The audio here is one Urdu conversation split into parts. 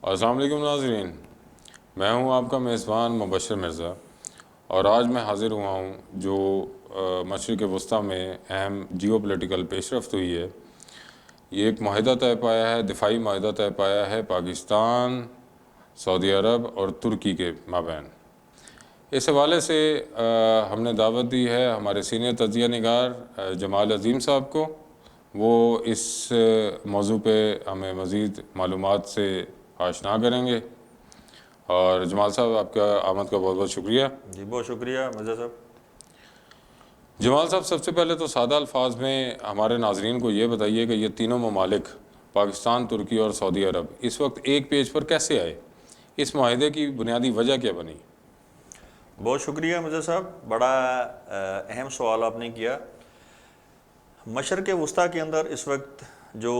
السلام علیکم ناظرین، میں ہوں آپ کا میزبان مبشر مرزا، اور آج میں حاضر ہوا ہوں جو مشرق وسطیٰ میں اہم جیو پولیٹیکل پیش رفت ہوئی ہے۔ یہ ایک معاہدہ طے پایا ہے، دفاعی معاہدہ طے پایا ہے پاکستان، سعودی عرب اور ترکی کے مابین۔ اس حوالے سے ہم نے دعوت دی ہے ہمارے سینئر تجزیہ نگار جمال عظیم صاحب کو۔ وہ اس موضوع پہ ہمیں مزید معلومات سے آشنا کریں گے۔ اور جمال صاحب، آپ کا آمد کا بہت بہت شکریہ۔ جی بہت شکریہ مرزا صاحب۔ جمال صاحب، سب سے پہلے تو سادہ الفاظ میں ہمارے ناظرین کو یہ بتائیے کہ یہ تینوں ممالک پاکستان، ترکی اور سعودی عرب اس وقت ایک پیج پر کیسے آئے؟ اس معاہدے کی بنیادی وجہ کیا بنی؟ بہت شکریہ مرزا صاحب، بڑا اہم سوال آپ نے کیا۔ مشرق وسطیٰ کے اندر اس وقت جو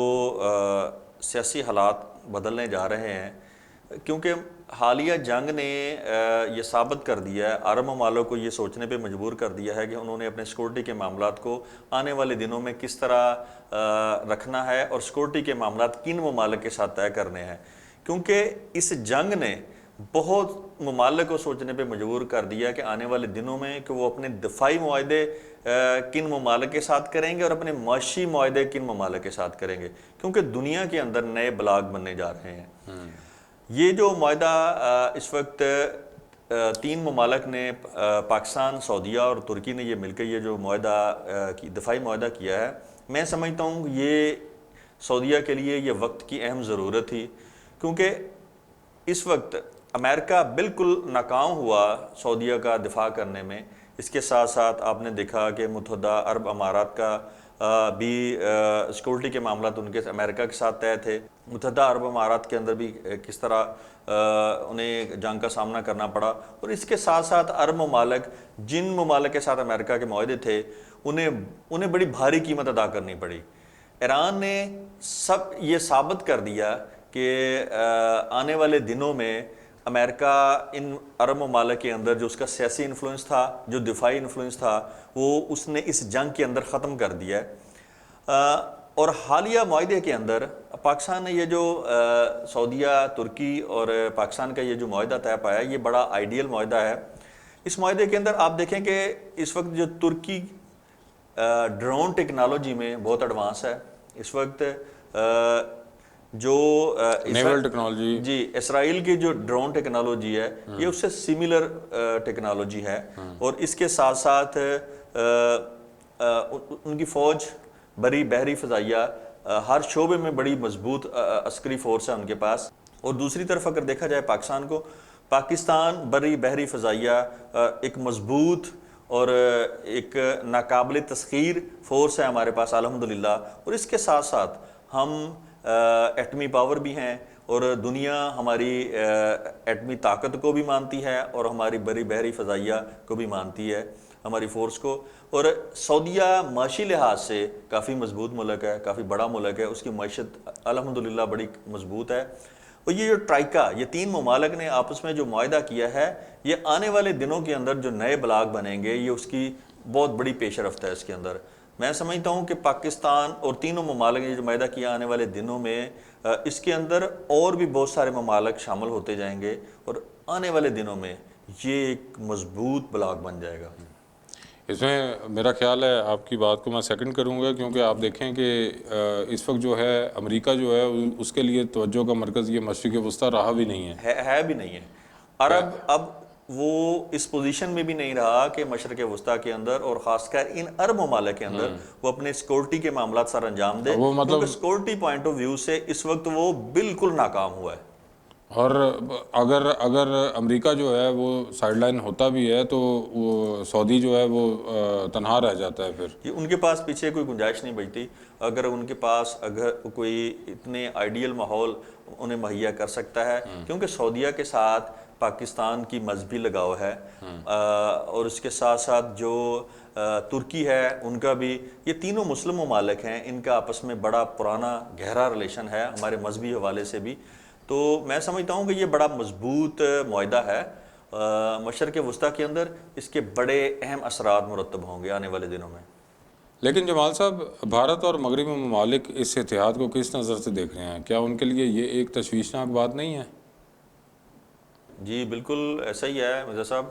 سیاسی حالات بدلنے جا رہے ہیں، کیونکہ حالیہ جنگ نے یہ ثابت کر دیا ہے، عرب ممالک کو یہ سوچنے پہ مجبور کر دیا ہے کہ انہوں نے اپنے سیکورٹی کے معاملات کو آنے والے دنوں میں کس طرح رکھنا ہے اور سیکورٹی کے معاملات کن ممالک کے ساتھ طے کرنے ہیں۔ کیونکہ اس جنگ نے بہت ممالک کو سوچنے پہ مجبور کر دیا کہ آنے والے دنوں میں کہ وہ اپنے دفاعی معاہدے کن ممالک کے ساتھ کریں گے اور اپنے معاشی معاہدے کن ممالک کے ساتھ کریں گے، کیونکہ دنیا کے اندر نئے بلاک بننے جا رہے ہیں۔ یہ جو معاہدہ اس وقت تین ممالک نے، پاکستان، سعودیہ اور ترکی نے یہ مل کے یہ جو معاہدہ دفاعی معاہدہ کیا ہے، میں سمجھتا ہوں یہ سعودیہ کے لیے یہ وقت کی اہم ضرورت تھی، کیونکہ اس وقت امریکہ بالکل ناکام ہوا سعودیہ کا دفاع کرنے میں۔ اس کے ساتھ ساتھ آپ نے دیکھا کہ متحدہ عرب امارات کا بھی سیکورٹی کے معاملات ان کے امریکہ کے ساتھ طے تھے۔ متحدہ عرب امارات کے اندر بھی کس طرح انہیں جنگ کا سامنا کرنا پڑا، اور اس کے ساتھ ساتھ عرب ممالک جن ممالک کے ساتھ امریکہ کے معاہدے تھے انہیں بڑی بھاری قیمت ادا کرنی پڑی۔ ایران نے یہ ثابت کر دیا کہ آنے والے دنوں میں امریکہ ان عرب ممالک کے اندر جو اس کا سیاسی انفلوئنس تھا، جو دفاعی انفلوئنس تھا، وہ اس نے اس جنگ کے اندر ختم کر دیا ہے۔ اور حالیہ معاہدے کے اندر پاکستان نے یہ جو سعودیہ، ترکی اور پاکستان کا یہ جو معاہدہ طے پایا، یہ بڑا آئیڈیل معاہدہ ہے۔ اس معاہدے کے اندر آپ دیکھیں کہ اس وقت جو ترکی ڈرون ٹیکنالوجی میں بہت ایڈوانس ہے۔ اس وقت جو نیول ٹیکنالوجی، جی اسرائیل کی جو ڈرون ٹیکنالوجی ہے یہ اس سے سملر ٹیکنالوجی ہے، اور اس کے ساتھ ساتھ ان کی فوج بری بحری فضائیہ ہر شعبے میں بڑی مضبوط عسکری فورس ہے ان کے پاس۔ اور دوسری طرف اگر دیکھا جائے پاکستان کو، پاکستان بری بحری فضائیہ ایک مضبوط اور ایک ناقابل تسخیر فورس ہے ہمارے پاس الحمدللہ، اور اس کے ساتھ ساتھ ہم ایٹمی پاور بھی ہیں، اور دنیا ہماری ایٹمی طاقت کو بھی مانتی ہے اور ہماری بری بحری فضائیہ کو بھی مانتی ہے، ہماری فورس کو۔ اور سعودیہ معاشی لحاظ سے کافی مضبوط ملک ہے، کافی بڑا ملک ہے، اس کی معیشت الحمدللہ بڑی مضبوط ہے۔ اور یہ جو ٹرائکا، یہ تین ممالک نے آپس میں جو معاہدہ کیا ہے، یہ آنے والے دنوں کے اندر جو نئے بلاک بنیں گے، یہ اس کی بہت بڑی پیش رفت ہے اس کے اندر۔ میں سمجھتا ہوں کہ پاکستان اور تینوں ممالک نے جو معاہدہ کیا آنے والے دنوں میں، اس کے اندر اور بھی بہت سارے ممالک شامل ہوتے جائیں گے، اور آنے والے دنوں میں یہ ایک مضبوط بلاک بن جائے گا۔ اس میں میرا خیال ہے آپ کی بات کو میں سیکنڈ کروں گا، کیونکہ آپ دیکھیں کہ اس وقت جو ہے امریکہ جو ہے اس کے لیے توجہ کا مرکز یہ مشرق وسطیٰ رہا بھی نہیں ہے بھی نہیں ہے۔ عرب اب وہ اس پوزیشن میں بھی نہیں رہا کہ مشرق وسطیٰ کے اندر اور خاص کر ان عرب ممالک کے اندر وہ اپنے سیکورٹی کے معاملات سر انجام دے، کیونکہ سیکورٹی پوائنٹ آف ویو سے اس وقت وہ بالکل ناکام ہوا ہے۔ اور اگر امریکہ جو ہے وہ سائیڈ لائن ہوتا بھی ہے تو وہ سعودی جو ہے وہ تنہا رہ جاتا ہے پھر۔ ان کے پاس پیچھے کوئی گنجائش نہیں بچتی۔ اگر ان کے پاس اگر کوئی اتنے آئیڈیل ماحول انہیں مہیا کر سکتا ہے، کیونکہ سعودیہ کے ساتھ پاکستان کی مذہبی لگاؤ ہے، اور اس کے ساتھ ساتھ جو ترکی ہے ان کا بھی، یہ تینوں مسلم ممالک ہیں، ان کا آپس میں بڑا پرانا گہرا ریلیشن ہے ہمارے مذہبی حوالے سے بھی۔ تو میں سمجھتا ہوں کہ یہ بڑا مضبوط معاہدہ ہے مشرق وسطیٰ کے اندر، اس کے بڑے اہم اثرات مرتب ہوں گے آنے والے دنوں میں۔ لیکن جمال صاحب، بھارت اور مغربی ممالک اس اتحاد کو کس نظر سے دیکھ رہے ہیں؟ کیا ان کے لیے یہ ایک تشویشناک بات نہیں ہے؟ جی بالکل ایسا ہی ہے مرزا صاحب.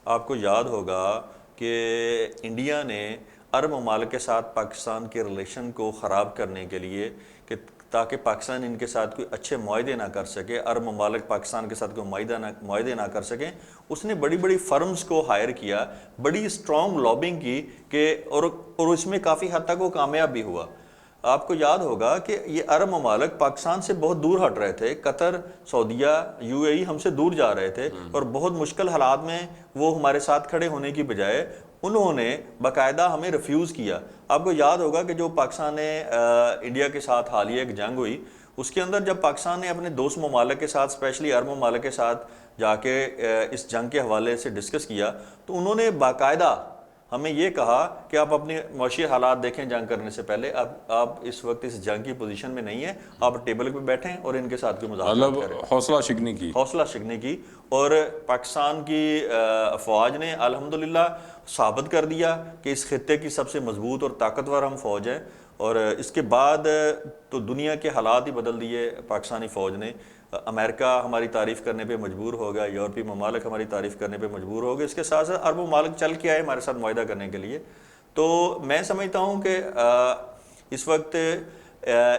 آپ کو یاد ہوگا کہ انڈیا نے عرب ممالک کے ساتھ پاکستان کے ریلیشن کو خراب کرنے کے لیے کہ تاکہ پاکستان ان کے ساتھ کوئی اچھے معاہدے نہ کر سکے, عرب ممالک پاکستان کے ساتھ کوئی معاہدے نہ کر سکیں, اس نے بڑی بڑی فرمز کو ہائر کیا, بڑی اسٹرانگ لابنگ کی کہ اور اس میں کافی حد تک وہ کامیاب بھی ہوا. آپ کو یاد ہوگا کہ یہ عرب ممالک پاکستان سے بہت دور ہٹ رہے تھے, قطر, سعودیہ, یو اے ای ہم سے دور جا رہے تھے, اور بہت مشکل حالات میں وہ ہمارے ساتھ کھڑے ہونے کی بجائے انہوں نے باقاعدہ ہمیں ریفیوز کیا. آپ کو یاد ہوگا کہ جو پاکستان نے انڈیا کے ساتھ حالیہ ایک جنگ ہوئی, اس کے اندر جب پاکستان نے اپنے دوست ممالک کے ساتھ اسپیشلی عرب ممالک کے ساتھ جا کے اس جنگ کے حوالے سے ڈسکس کیا, تو انہوں نے باقاعدہ ہمیں یہ کہا کہ آپ اپنے معاشی حالات دیکھیں جنگ کرنے سے پہلے, آپ اس وقت اس جنگ کی پوزیشن میں نہیں ہیں, آپ ٹیبل پہ بیٹھیں اور ان کے ساتھ کوئی مذاکرات کریں. حوصلہ شکنی کی. اور پاکستان کی فوج نے الحمدللہ ثابت کر دیا کہ اس خطے کی سب سے مضبوط اور طاقتور ہم فوج ہیں, اور اس کے بعد تو دنیا کے حالات ہی بدل دیے پاکستانی فوج نے. امریکہ ہماری تعریف کرنے پہ مجبور ہو گیا, یورپی ممالک ہماری تعریف کرنے پہ مجبور ہو گئے, اس کے ساتھ ساتھ عرب ممالک چل کے آئے ہمارے ساتھ معاہدہ کرنے کے لیے. تو میں سمجھتا ہوں کہ اس وقت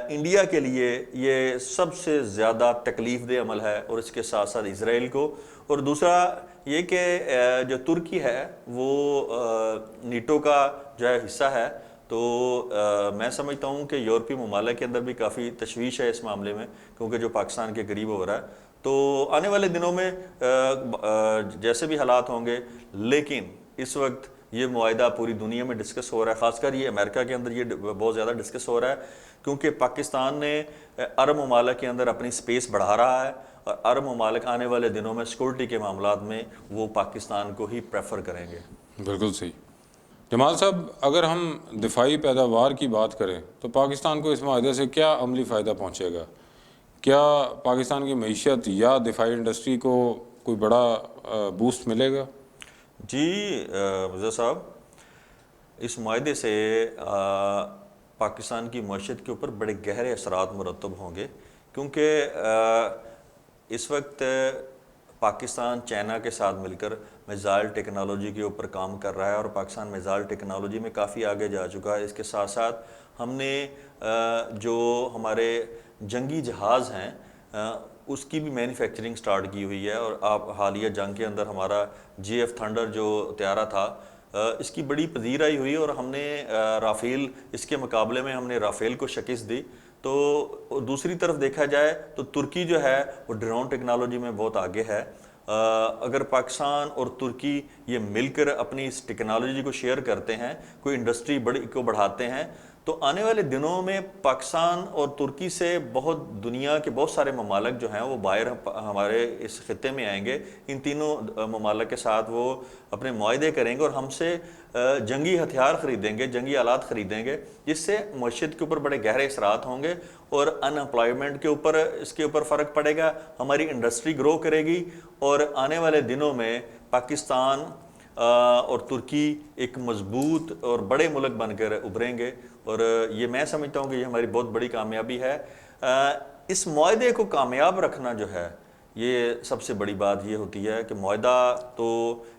انڈیا کے لیے یہ سب سے زیادہ تکلیف دہ عمل ہے, اور اس کے ساتھ ساتھ اسرائیل کو. اور دوسرا یہ کہ جو ترکی ہے وہ نیٹو کا جو ہے حصہ ہے, تو میں سمجھتا ہوں کہ یورپی ممالک کے اندر بھی کافی تشویش ہے اس معاملے میں, کیونکہ جو پاکستان کے قریب ہو رہا ہے. تو آنے والے دنوں میں جیسے بھی حالات ہوں گے, لیکن اس وقت یہ معاہدہ پوری دنیا میں ڈسکس ہو رہا ہے, خاص کر یہ امریکہ کے اندر یہ بہت زیادہ ڈسکس ہو رہا ہے, کیونکہ پاکستان نے عرب ممالک کے اندر اپنی سپیس بڑھا رہا ہے, اور عرب ممالک آنے والے دنوں میں سیکورٹی کے معاملات میں وہ پاکستان کو ہی پریفر کریں گے. بالکل صحیح. جمال صاحب, اگر ہم دفاعی پیداوار کی بات کریں تو پاکستان کو اس معاہدے سے کیا عملی فائدہ پہنچے گا؟ کیا پاکستان کی معیشت یا دفاعی انڈسٹری کو کوئی بڑا بوسٹ ملے گا؟ جی مرزا صاحب, اس معاہدے سے پاکستان کی معیشت کے اوپر بڑے گہرے اثرات مرتب ہوں گے, کیونکہ اس وقت پاکستان چائنا کے ساتھ مل کر میزائل ٹیکنالوجی کے اوپر کام کر رہا ہے, اور پاکستان میزائل ٹیکنالوجی میں کافی آگے جا چکا ہے. اس کے ساتھ ساتھ ہم نے جو ہمارے جنگی جہاز ہیں اس کی بھی مینوفیکچرنگ سٹارٹ کی ہوئی ہے, اور آپ حالیہ جنگ کے اندر ہمارا JF تھنڈر جو طیارہ تھا اس کی بڑی پذیرائی ہوئی, اور ہم نے رافیل, اس کے مقابلے میں ہم نے رافیل کو شکست دی. تو دوسری طرف دیکھا جائے تو ترکی جو ہے وہ ڈرون ٹیکنالوجی میں بہت آگے ہے. اگر پاکستان اور ترکی یہ مل کر اپنی اس ٹیکنالوجی کو شیئر کرتے ہیں, کوئی انڈسٹری کو بڑھاتے ہیں, تو آنے والے دنوں میں پاکستان اور ترکی سے بہت دنیا کے بہت سارے ممالک جو ہیں وہ باہر ہمارے اس خطے میں آئیں گے. ان تینوں ممالک کے ساتھ وہ اپنے معاہدے کریں گے اور ہم سے جنگی ہتھیار خریدیں گے, جنگی آلات خریدیں گے, جس سے معیشت کے اوپر بڑے گہرے اثرات ہوں گے, اور ان امپلائمنٹ کے اوپر اس کے اوپر فرق پڑے گا. ہماری انڈسٹری گرو کرے گی, اور آنے والے دنوں میں پاکستان اور ترکی ایک مضبوط اور بڑے ملک بن کر ابھریں گے, اور یہ میں سمجھتا ہوں کہ یہ ہماری بہت بڑی کامیابی ہے. اس معاہدے کو کامیاب رکھنا جو ہے یہ سب سے بڑی بات یہ ہوتی ہے کہ معاہدہ تو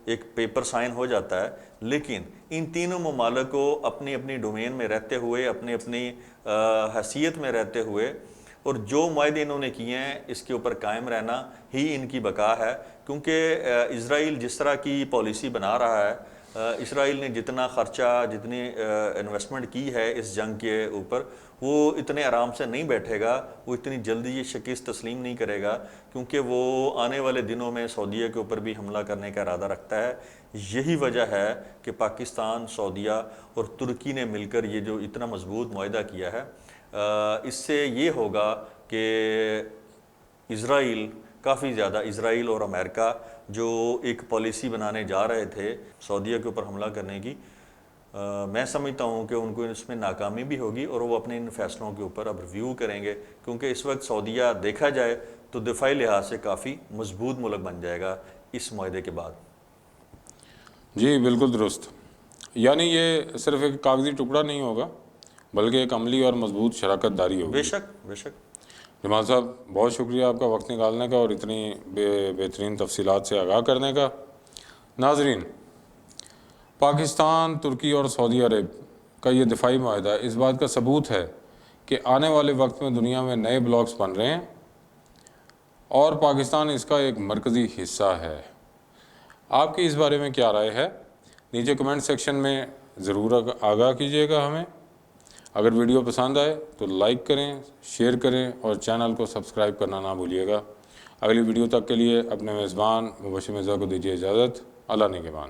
ایک پیپر سائن ہو جاتا ہے, لیکن ان تینوں ممالک کو اپنی اپنی ڈومین میں رہتے ہوئے, اپنی اپنی حیثیت میں رہتے ہوئے, اور جو معاہدے انہوں نے کیے ہیں اس کے اوپر قائم رہنا ہی ان کی بقا ہے. کیونکہ اسرائیل جس طرح کی پالیسی بنا رہا ہے, اسرائیل نے جتنا خرچہ, جتنی انویسٹمنٹ کی ہے اس جنگ کے اوپر, وہ اتنے آرام سے نہیں بیٹھے گا, وہ اتنی جلدی یہ شکست تسلیم نہیں کرے گا, کیونکہ وہ آنے والے دنوں میں سعودیہ کے اوپر بھی حملہ کرنے کا ارادہ رکھتا ہے. یہی وجہ ہے کہ پاکستان, سعودیہ اور ترکی نے مل کر یہ جو اتنا مضبوط معاہدہ کیا ہے, اس سے یہ ہوگا کہ اسرائیل کافی زیادہ, اسرائیل اور امریکہ جو ایک پالیسی بنانے جا رہے تھے سعودیہ کے اوپر حملہ کرنے کی, میں سمجھتا ہوں کہ ان کو اس میں ناکامی بھی ہوگی, اور وہ اپنے ان فیصلوں کے اوپر اب ریویو کریں گے, کیونکہ اس وقت سعودیہ دیکھا جائے تو دفاعی لحاظ سے کافی مضبوط ملک بن جائے گا اس معاہدے کے بعد. جی بالکل درست. یعنی یہ صرف ایک کاغذی ٹکڑا نہیں ہوگا بلکہ ایک عملی اور مضبوط شراکت داری ہوگی. بے شک بے شک. جمال صاحب بہت شکریہ آپ کا وقت نکالنے کا اور اتنی بہترین تفصیلات سے آگاہ کرنے کا۔ ناظرین، پاکستان، ترکی اور سعودی عرب کا یہ دفاعی معاہدہ اس بات کا ثبوت ہے کہ آنے والے وقت میں دنیا میں نئے بلاکس بن رہے ہیں اور پاکستان اس کا ایک مرکزی حصہ ہے۔ آپ کی اس بارے میں کیا رائے ہے؟ نیچے کمنٹ سیکشن میں ضرور آگاہ کیجیے گا ہمیں۔ اگر ویڈیو پسند آئے تو لائک کریں، شیئر کریں اور چینل کو سبسکرائب کرنا نہ بھولیے گا۔ اگلی ویڈیو تک کے لیے اپنے میزبان مبشر مرزا کو دیجیے اجازت۔ اللہ نگہبان۔